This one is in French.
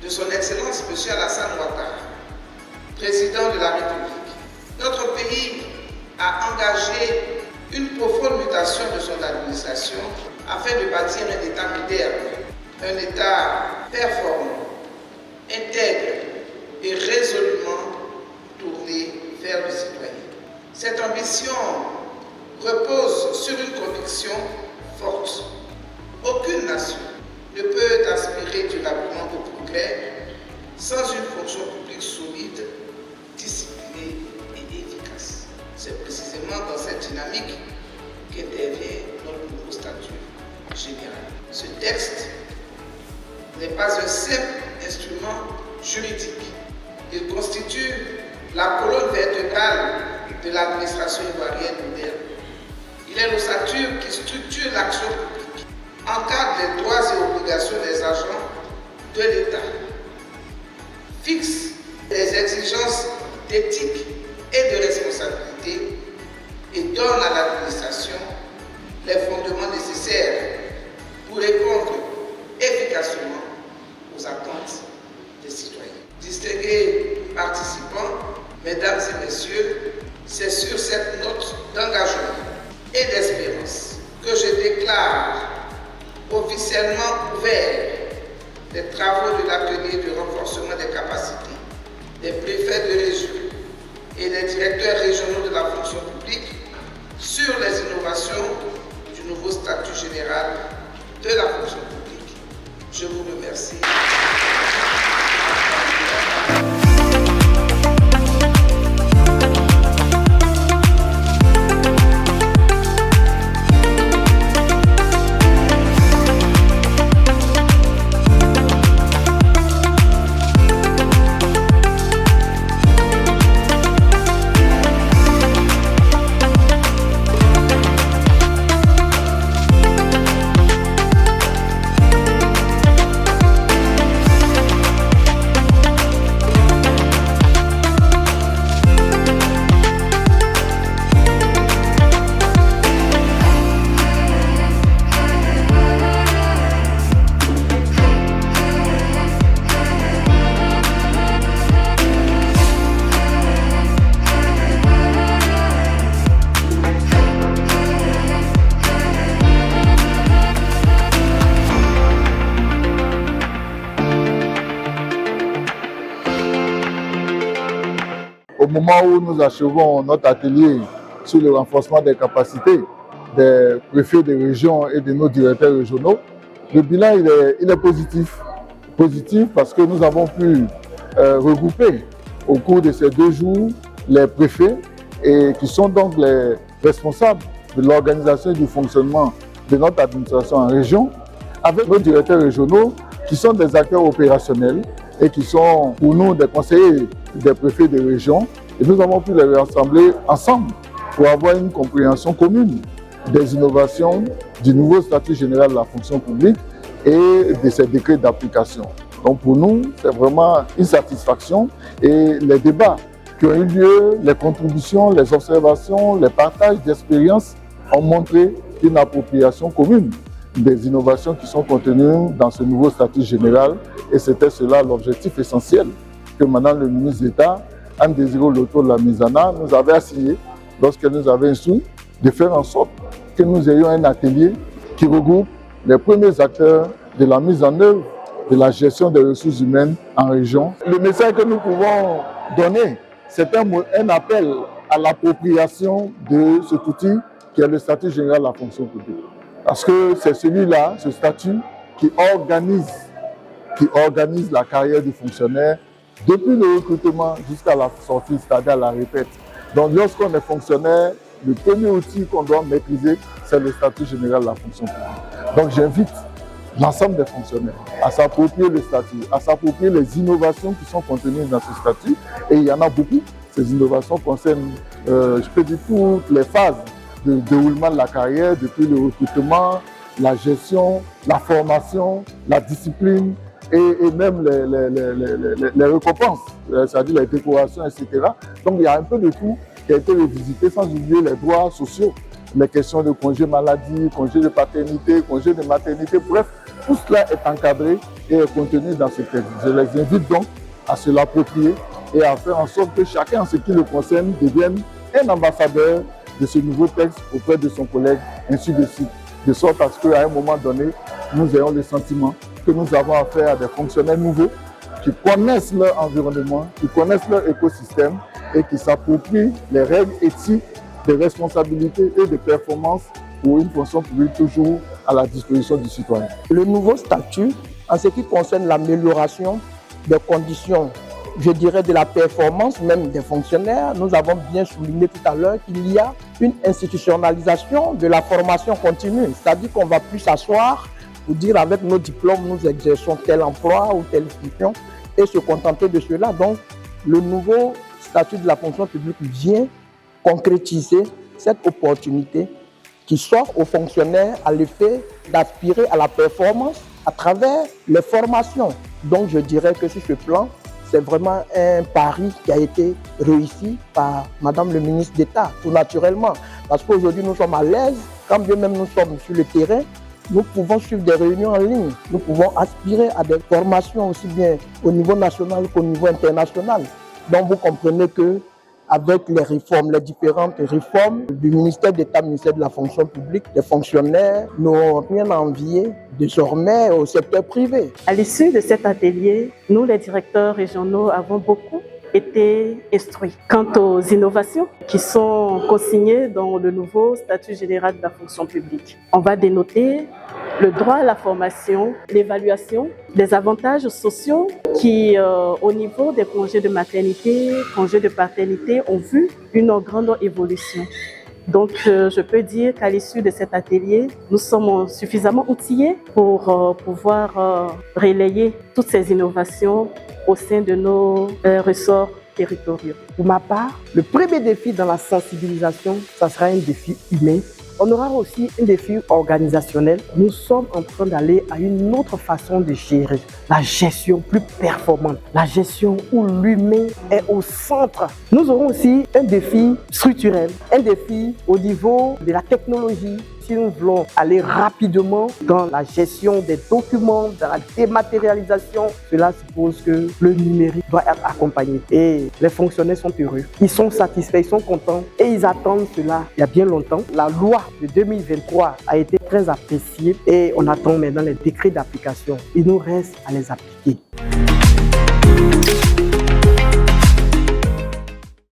de son Excellence M. Alassane Ouattara, président de la République, notre pays a engagé une profonde mutation de son administration afin de bâtir un État moderne, un État performant, intègre et résolument tourné vers le citoyen. Cette ambition repose sur une conviction forte. Aucune nation ne peut aspirer durablement au progrès sans une fonction publique solide, disciplinée et efficace. C'est précisément dans cette dynamique qu'intervient notre nouveau statut général. Ce texte n'est pas un simple instrument juridique. Il constitue la colonne vertébrale de l'administration ivoirienne moderne. Il est l'ossature qui structure l'action publique, encadre les droits et obligations des agents de l'État, fixe les exigences d'éthique et de responsabilité et donne à l'administration les fondements nécessaires pour répondre efficacement aux attentes des citoyens. Distingués participants, mesdames et messieurs, c'est sur cette note d'engagement et d'espérance que je déclare officiellement ouvert les travaux de l'atelier de renforcement des capacités des préfets de région et des directeurs régionaux de la fonction publique sur les innovations du nouveau statut général de la fonction publique. Je vous remercie. Au moment où nous achevons notre atelier sur le renforcement des capacités des préfets de région et de nos directeurs régionaux, le bilan il est positif. Positif parce que nous avons pu regrouper au cours de ces 2 jours les préfets et qui sont donc les responsables de l'organisation et du fonctionnement de notre administration en région avec nos directeurs régionaux qui sont des acteurs opérationnels et qui sont pour nous des conseillers des préfets de région. Et nous avons pu les rassembler ensemble pour avoir une compréhension commune des innovations du nouveau statut général de la fonction publique et de ses décrets d'application. Donc pour nous, c'est vraiment une satisfaction et les débats qui ont eu lieu, les contributions, les observations, les partages d'expériences ont montré une appropriation commune des innovations qui sont contenues dans ce nouveau statut général et c'était cela l'objectif essentiel que Madame le ministre d'État, Anne Désiré Loto Lamizana, nous avait assigné lorsqu'elle nous avait instruit de faire en sorte que nous ayons un atelier qui regroupe les premiers acteurs de la mise en œuvre de la gestion des ressources humaines en région. Le message que nous pouvons donner, c'est un appel à l'appropriation de cet outil qui est le statut général de la fonction publique. Parce que c'est celui-là, ce statut, qui organise la carrière du fonctionnaire depuis le recrutement jusqu'à la sortie, c'est-à-dire la retraite. Donc lorsqu'on est fonctionnaire, le premier outil qu'on doit maîtriser, c'est le statut général de la fonction publique. Donc j'invite l'ensemble des fonctionnaires à s'approprier le statut, à s'approprier les innovations qui sont contenues dans ce statut. Et il y en a beaucoup. Ces innovations concernent, je peux dire, toutes les phases de déroulement de la carrière, depuis le recrutement, la gestion, la formation, la discipline et même les récompenses, c'est-à-dire les décorations, etc. Donc il y a un peu de tout qui a été revisité, sans oublier les droits sociaux, les questions de congé maladie, congé de paternité, congé de maternité, bref, tout cela est encadré et est contenu dans ce texte. Je les invite donc à se l'approprier et à faire en sorte que chacun, en ce qui le concerne, devienne un ambassadeur de ce nouveau texte auprès de son collègue, ainsi de suite, de sorte à ce qu'à un moment donné, nous ayons le sentiment que nous avons affaire à des fonctionnaires nouveaux qui connaissent leur environnement, qui connaissent leur écosystème et qui s'approprient les règles éthiques de responsabilité et de performance pour une fonction publique toujours à la disposition du citoyen. Le nouveau statut, en ce qui concerne l'amélioration des conditions, je dirais de la performance même des fonctionnaires, nous avons bien souligné tout à l'heure qu'il y a une institutionnalisation de la formation continue, c'est-à-dire qu'on ne va plus s'asseoir pour dire avec nos diplômes nous exerçons tel emploi ou telle fonction et se contenter de cela. Donc le nouveau statut de la fonction publique vient concrétiser cette opportunité qui s'offre aux fonctionnaires à l'effet d'aspirer à la performance à travers les formations. Donc je dirais que sur ce plan, c'est vraiment un pari qui a été réussi par Madame le ministre d'État, tout naturellement. Parce qu'aujourd'hui, nous sommes à l'aise, quand bien même nous sommes sur le terrain, nous pouvons suivre des réunions en ligne, nous pouvons aspirer à des formations aussi bien au niveau national qu'au niveau international. Donc vous comprenez que avec les réformes, les différentes réformes du ministère d'État, ministère de la fonction publique, les fonctionnaires n'ont rien à envier désormais au secteur privé. À l'issue de cet atelier, nous, les directeurs régionaux, avons beaucoup été instruits quant aux innovations qui sont consignées dans le nouveau statut général de la fonction publique. On va dénoter le droit à la formation, l'évaluation des avantages sociaux qui, au niveau des congés de maternité, congés de paternité, ont vu une grande évolution. Donc, je peux dire qu'à l'issue de cet atelier, nous sommes suffisamment outillés pour pouvoir relayer toutes ces innovations au sein de nos ressorts territoriaux. Pour ma part, le premier défi dans la sensibilisation, ça sera un défi humain. On aura aussi un défi organisationnel. Nous sommes en train d'aller à une autre façon de gérer, la gestion plus performante, la gestion où l'humain est au centre. Nous aurons aussi un défi structurel, un défi au niveau de la technologie. Si nous voulons aller rapidement dans la gestion des documents, dans la dématérialisation, cela suppose que le numérique doit être accompagné. Et les fonctionnaires sont heureux, ils sont satisfaits, ils sont contents et ils attendent cela il y a bien longtemps. La loi de 2023 a été très appréciée et on attend maintenant les décrets d'application. Il nous reste à les appliquer.